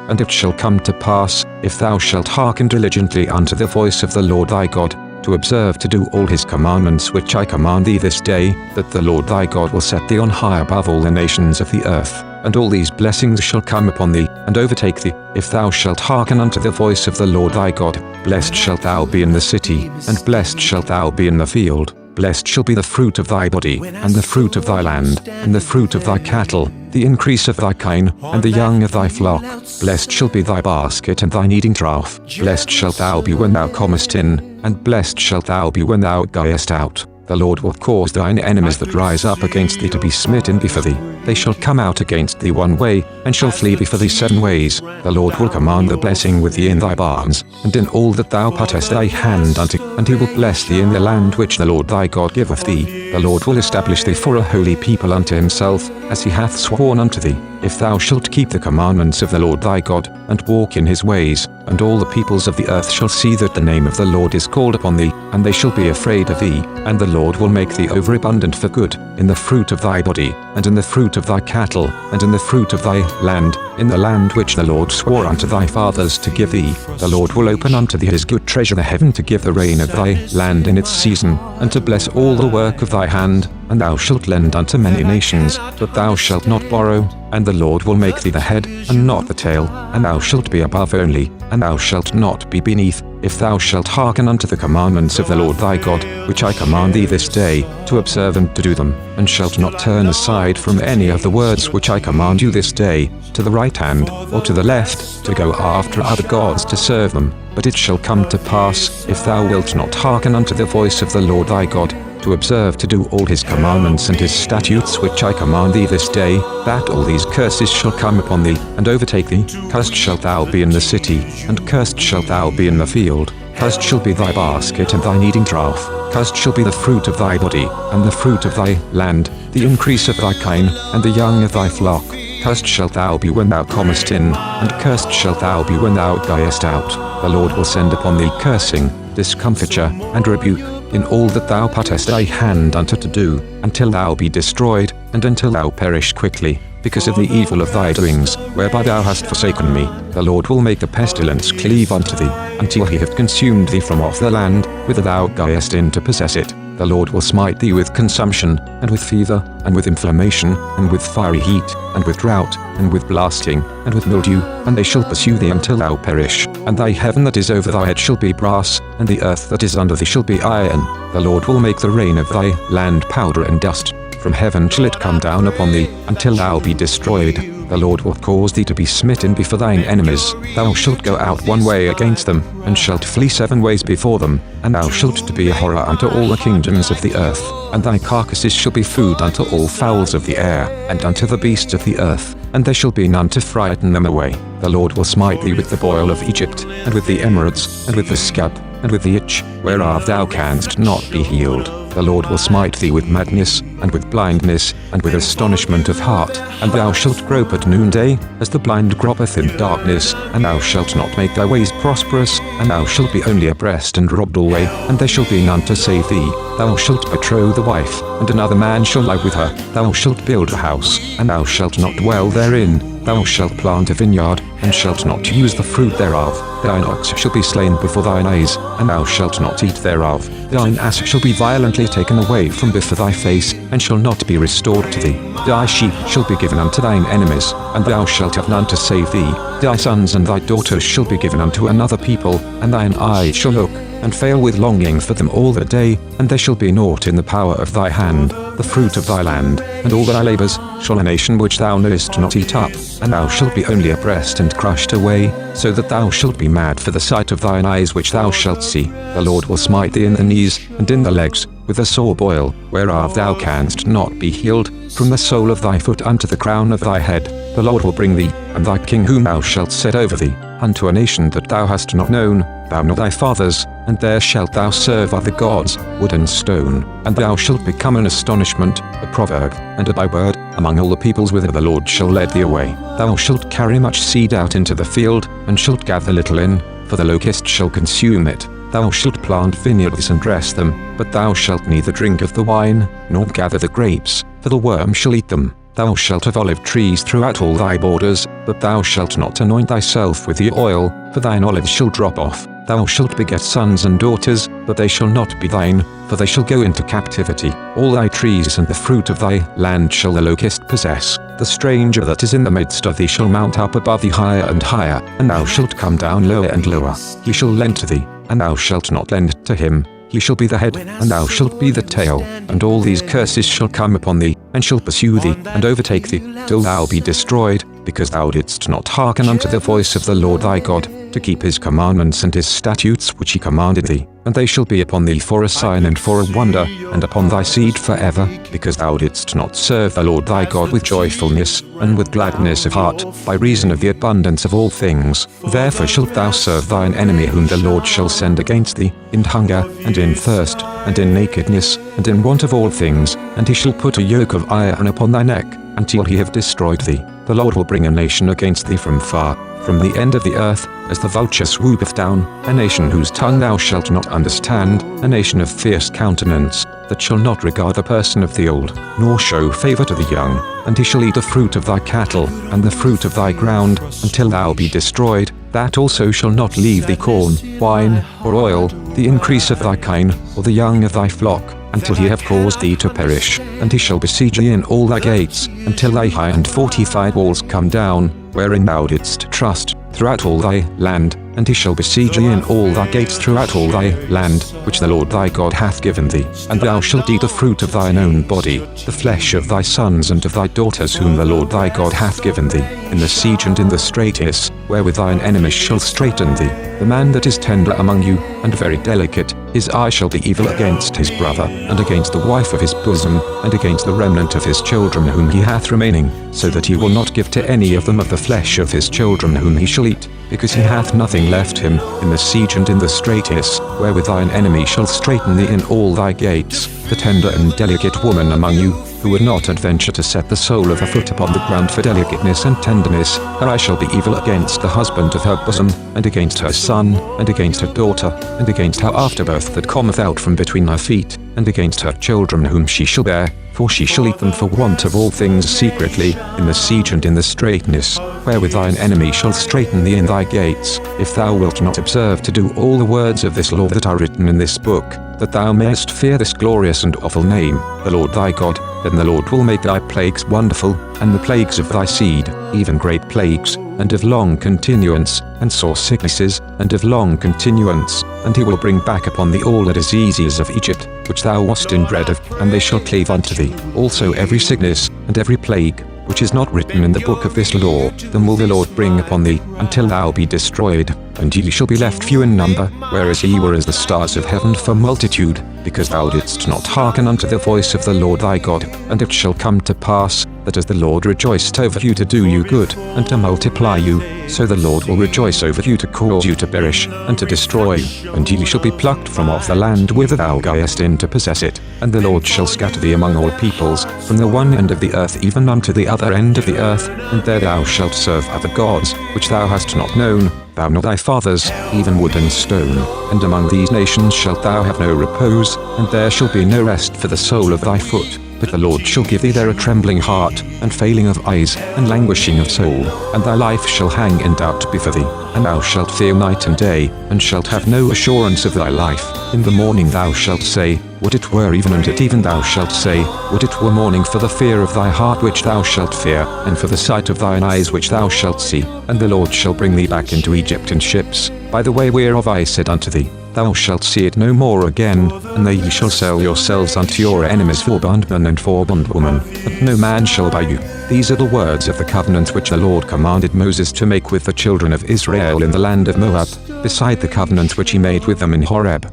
And it shall come to pass, if thou shalt hearken diligently unto the voice of the Lord thy God, to observe to do all his commandments which I command thee this day, that the Lord thy God will set thee on high above all the nations of the earth. And all these blessings shall come upon thee, and overtake thee, if thou shalt hearken unto the voice of the Lord thy God. Blessed shalt thou be in the city, and blessed shalt thou be in the field. Blessed shall be the fruit of thy body, and the fruit of thy land, and the fruit of thy cattle, the increase of thy kine, and the young of thy flock. Blessed shall be thy basket and thy kneading trough. Blessed shalt thou be when thou comest in, and blessed shalt thou be when thou goest out. The Lord will cause thine enemies that rise up against thee to be smitten before thee. They shall come out against thee one way, and shall flee before thee 7 ways. The Lord will command the blessing with thee in thy barns, and in all that thou puttest thy hand unto, and he will bless thee in the land which the Lord thy God giveth thee. The Lord will establish thee for a holy people unto himself, as he hath sworn unto thee, if thou shalt keep the commandments of the Lord thy God, and walk in his ways. And all the peoples of the earth shall see that the name of the Lord is called upon thee, and they shall be afraid of thee. And the Lord will make thee overabundant for good, in the fruit of thy body, and in the fruit of thy cattle, and in the fruit of thy land, in the land which the Lord swore unto thy fathers to give thee. The Lord will open unto thee his good treasure the heaven to give the rain of thy land in its season, and to bless all the work of thy hand. And thou shalt lend unto many nations, but thou shalt not borrow. And the Lord will make thee the head, and not the tail, and thou shalt be above only, and thou shalt not be beneath, if thou shalt hearken unto the commandments of the Lord thy God, which I command thee this day, to observe and to do them, and shalt not turn aside from any of the words which I command you this day, to the right hand, or to the left, to go after other gods to serve them. But it shall come to pass, if thou wilt not hearken unto the voice of the Lord thy God, to observe to do all his commandments and his statutes which I command thee this day, that all these curses shall come upon thee, and overtake thee. Cursed shalt thou be in the city, and cursed shalt thou be in the field. Cursed shall be thy basket and thy kneading trough. Cursed shall be the fruit of thy body, and the fruit of thy land, the increase of thy kine, and the young of thy flock. Cursed shalt thou be when thou comest in, and cursed shalt thou be when thou goest out. The Lord will send upon thee cursing, discomfiture, and rebuke, in all that thou puttest thy hand unto to do, until thou be destroyed, and until thou perish quickly, because of the evil of thy doings, whereby thou hast forsaken me. The Lord will make the pestilence cleave unto thee, until he have consumed thee from off the land, whither thou goest in to possess it. The Lord will smite thee with consumption, and with fever, and with inflammation, and with fiery heat, and with drought, and with blasting, and with mildew, and they shall pursue thee until thou perish. And thy heaven that is over thy head shall be brass, and the earth that is under thee shall be iron. The Lord will make the rain of thy land powder and dust. From heaven shall it come down upon thee, until thou be destroyed. The Lord will cause thee to be smitten before thine enemies. Thou shalt go out one way against them, and shalt flee 7 ways before them. And thou shalt to be a horror unto all the kingdoms of the earth. And thy carcasses shall be food unto all fowls of the air, and unto the beasts of the earth. And there shall be none to frighten them away. The Lord will smite thee with the boil of Egypt, and with the emeralds, and with the scab, and with the itch, whereof thou canst not be healed. The Lord will smite thee with madness, and with blindness, and with astonishment of heart. And thou shalt grope at noonday, as the blind gropeth in darkness, and thou shalt not make thy ways prosperous, and thou shalt be only oppressed and robbed alway, and there shall be none to save thee. Thou shalt betroth a wife, and another man shall lie with her. Thou shalt build a house, and thou shalt not dwell therein. Thou shalt plant a vineyard, and shalt not use the fruit thereof. Thine ox shall be slain before thine eyes, and thou shalt not eat thereof. Thine ass shall be violently taken away from before thy face, and shall not be restored to thee. Thy sheep shall be given unto thine enemies, and thou shalt have none to save thee. Thy sons and thy daughters shall be given unto another people, and thine eye shall look, and fail with longing for them all the day, and there shall be naught in the power of thy hand. The fruit of thy land, and all thy labours, shall a nation which thou knowest not eat up, and thou shalt be only oppressed and crushed away, so that thou shalt be mad for the sight of thine eyes which thou shalt see. The Lord will smite thee in the knees, and in the legs, with a sore boil, whereof thou canst not be healed, from the sole of thy foot unto the crown of thy head. The Lord will bring thee, and thy king whom thou shalt set over thee, unto a nation that thou hast not known, thou nor thy fathers, and there shalt thou serve other gods, wood and stone, and thou shalt become an astonishment, a proverb, and a byword, among all the peoples whither the Lord shall lead thee away. Thou shalt carry much seed out into the field, and shalt gather little in, for the locust shall consume it. Thou shalt plant vineyards and dress them, but thou shalt neither drink of the wine, nor gather the grapes, for the worm shall eat them. Thou shalt have olive trees throughout all thy borders, but thou shalt not anoint thyself with the oil, for thine olive shall drop off. Thou shalt beget sons and daughters, but they shall not be thine, for they shall go into captivity. All thy trees and the fruit of thy land shall the locust possess. The stranger that is in the midst of thee shall mount up above thee higher and higher, and thou shalt come down lower and lower. He shall lend to thee, and thou shalt not lend to him. He shall be the head, and thou shalt be the tail. And all these curses shall come upon thee, and shall pursue thee, and overtake thee, till thou be destroyed, because thou didst not hearken unto the voice of the Lord thy God, to keep his commandments and his statutes which he commanded thee. And they shall be upon thee for a sign and for a wonder, and upon thy seed forever, because thou didst not serve the Lord thy God with joyfulness, and with gladness of heart, by reason of the abundance of all things. Therefore shalt thou serve thine enemy whom the Lord shall send against thee, in hunger, and in thirst, and in nakedness, and in want of all things, and he shall put a yoke of iron upon thy neck, until he have destroyed thee. The Lord will bring a nation against thee from far, from the end of the earth, as the vulture swoopeth down, a nation whose tongue thou shalt not understand, a nation of fierce countenance, that shall not regard the person of the old, nor show favour to the young. And he shall eat the fruit of thy cattle, and the fruit of thy ground, until thou be destroyed. That also shall not leave thee corn, wine, or oil, the increase of thy kine, or the young of thy flock, until he have caused thee to perish. And he shall besiege thee in all thy gates, until thy high and fortified walls come down, wherein thou didst trust, throughout all thy land. And he shall besiege thee in all thy gates throughout all thy land, which the Lord thy God hath given thee. And thou shalt eat the fruit of thine own body, the flesh of thy sons and of thy daughters whom the Lord thy God hath given thee, in the siege and in the straitness, wherewith thine enemies shall straiten thee. The man that is tender among you, and very delicate, his eye shall be evil against his brother, and against the wife of his bosom, and against the remnant of his children whom he hath remaining, so that he will not give to any of them of the flesh of his children whom he shall eat, because he hath nothing left him, in the siege and in the straitness, wherewith thine enemy shall straiten thee in all thy gates. The tender and delicate woman among you, who would not adventure to set the sole of her foot upon the ground for delicateness and tenderness, her eye shall be evil against the husband of her bosom, and against her son, and against her daughter, and against her afterbirth that cometh out from between her feet, and against her children whom she shall bear, for she shall eat them for want of all things secretly, in the siege and in the straitness, wherewith thine enemy shall straiten thee in thy gates. If thou wilt not observe to do all the words of this law that are written in this book, that thou mayest fear this glorious and awful name, the Lord thy God, then the Lord will make thy plagues wonderful, and the plagues of thy seed, even great plagues, and of long continuance, and sore sicknesses, and of long continuance. And he will bring back upon thee all the diseases of Egypt, which thou wast in dread of, and they shall cleave unto thee. Also every sickness, and every plague, which is not written in the book of this law, then will the Lord bring upon thee, until thou be destroyed. And ye shall be left few in number, whereas ye were as the stars of heaven for multitude, because thou didst not hearken unto the voice of the Lord thy God. And it shall come to pass, that as the Lord rejoiced over you to do you good, and to multiply you, so the Lord will rejoice over you to cause you to perish, and to destroy you. And ye shall be plucked from off the land whither thou goest in to possess it. And the Lord shall scatter thee among all peoples, from the one end of the earth even unto the other end of the earth, and there thou shalt serve other gods, which thou hast not known, thou nor thy fathers, even wood and stone. And among these nations shalt thou have no repose, and there shall be no rest for the sole of thy foot. But the Lord shall give thee there a trembling heart, and failing of eyes, and languishing of soul. And thy life shall hang in doubt before thee, and thou shalt fear night and day, and shalt have no assurance of thy life. In the morning thou shalt say, would it were even, and at even thou shalt say, would it were morning, for the fear of thy heart which thou shalt fear, and for the sight of thine eyes which thou shalt see. And the Lord shall bring thee back into Egypt in ships, by the way whereof I said unto thee, thou shalt see it no more again, and there ye shall sell yourselves unto your enemies for bondman and for bondwoman, and no man shall buy you. These are the words of the covenant which the Lord commanded Moses to make with the children of Israel in the land of Moab, beside the covenant which he made with them in Horeb.